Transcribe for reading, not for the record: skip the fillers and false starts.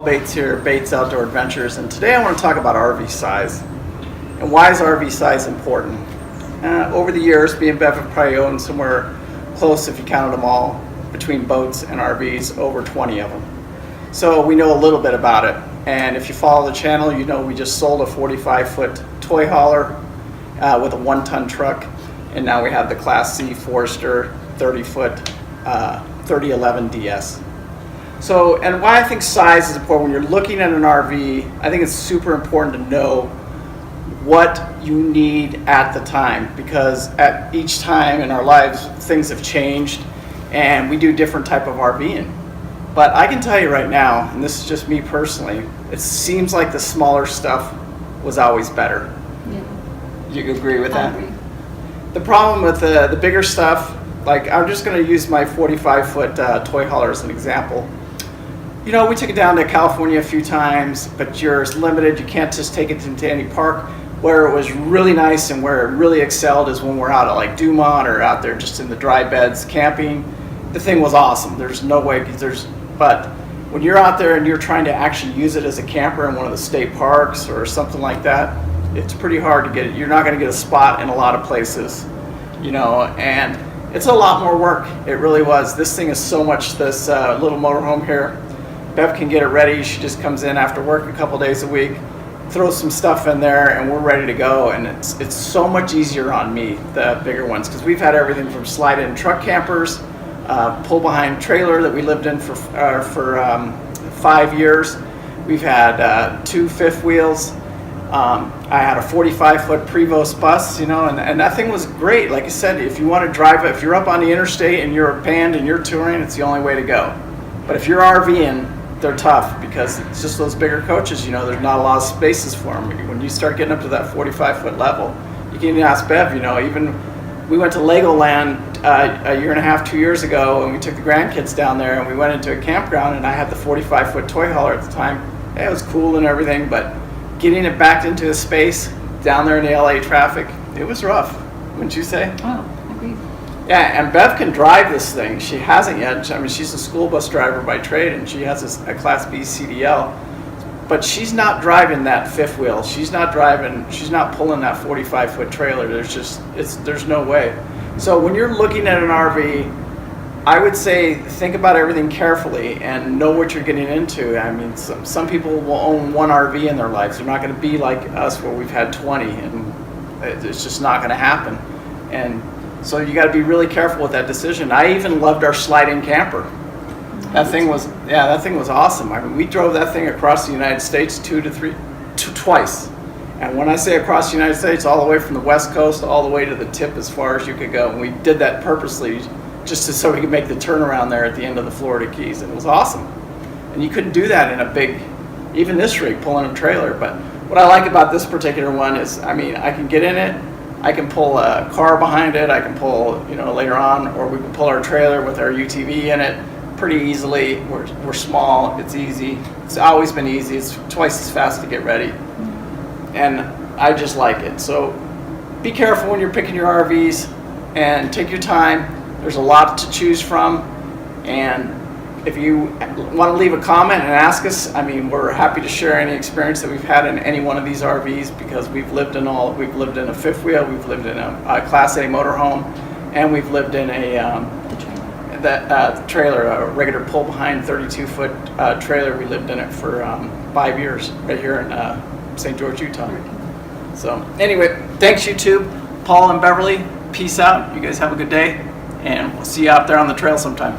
Bates here, Bates Outdoor Adventures, and today I want to talk about RV size. And why is RV size important? Over the years, me and Bev have probably owned somewhere close, if you counted them all, between boats and RVs, over 20 of them. So we know a little bit about it. And if you follow the channel, you know we just sold a 45-foot toy hauler with a 1-ton truck, and now we have the Class C Forester 30-foot 3011 DS. So, and why I think size is important when you're looking at an RV, I think it's super important to know what you need at the time, because at each time in our lives things have changed and we do different type of RVing. But I can tell you right now, and this is just me personally, it seems like the smaller stuff was always better. Yeah. You agree with that? I agree. The problem with the bigger stuff, like I'm just going to use my 45-foot toy hauler as an example. You know, we took it down to California a few times, but you're limited. You can't just take it into any park. Where it was really nice and where it really excelled is when we're out at like Dumont or out there just in the dry beds camping. The thing was awesome. There's no way, but when you're out there and you're trying to actually use it as a camper in one of the state parks or something like that, it's pretty hard to get it. You're not going to get a spot in a lot of places, you know, and it's a lot more work. It really was. This thing is so much, this little motorhome here. Bev can get it ready. She just comes in after work a couple days a week, throws some stuff in there, and we're ready to go. And it's so much easier on me, the bigger ones, because we've had everything from slide-in truck campers, pull-behind trailer that we lived in for 5 years. We've had 2 fifth wheels. I had a 45-foot Prevost bus, you know, and that thing was great. Like I said, if you want to drive it, if you're up on the interstate and you're a band and you're touring, it's the only way to go. But if you're RVing, they're tough because it's just those bigger coaches, you know, there's not a lot of spaces for them. When you start getting up to that 45-foot level, you can even ask Bev, you know, even we went to Legoland a year and a half, 2 years ago, and we took the grandkids down there and we went into a campground, and I had the 45-foot toy hauler at the time. It was cool and everything, but getting it back into a space down there in the LA traffic, it was rough, wouldn't you say? Oh, agreed. Yeah, and Bev can drive this thing. She hasn't yet. I mean, she's a school bus driver by trade, and she has a Class B CDL. But she's not driving that fifth wheel. She's not pulling that 45-foot trailer. There's no way. So when you're looking at an RV, I would say think about everything carefully and know what you're getting into. I mean, some people will own one RV in their lives. They're not going to be like us where we've had 20, and it's just not going to happen. And so you got to be really careful with that decision. I even loved our slide-in camper. That thing was awesome. I mean, we drove that thing across the United States twice. And when I say across the United States, all the way from the West Coast all the way to the tip as far as you could go. And we did that purposely just so we could make the turnaround there at the end of the Florida Keys. And it was awesome. And you couldn't do that in a big, even this rig pulling a trailer. But what I like about this particular one is, I mean, I can get in it. I can pull a car behind it. I can pull, you know, later on, or we can pull our trailer with our UTV in it pretty easily. We're small. It's easy. It's always been easy. It's twice as fast to get ready, and I just like it. So be careful when you're picking your RVs, and take your time. There's a lot to choose from, and if you want to leave a comment and ask us, I mean, we're happy to share any experience that we've had in any one of these RVs, because we've lived in a fifth wheel, we've lived in a Class A motorhome, and we've lived in the trailer, a regular pull-behind 32-foot trailer. We lived in it for 5 years right here in St. George, Utah. So anyway, thanks YouTube, Paul and Beverly. Peace out. You guys have a good day, and we'll see you out there on the trail sometime.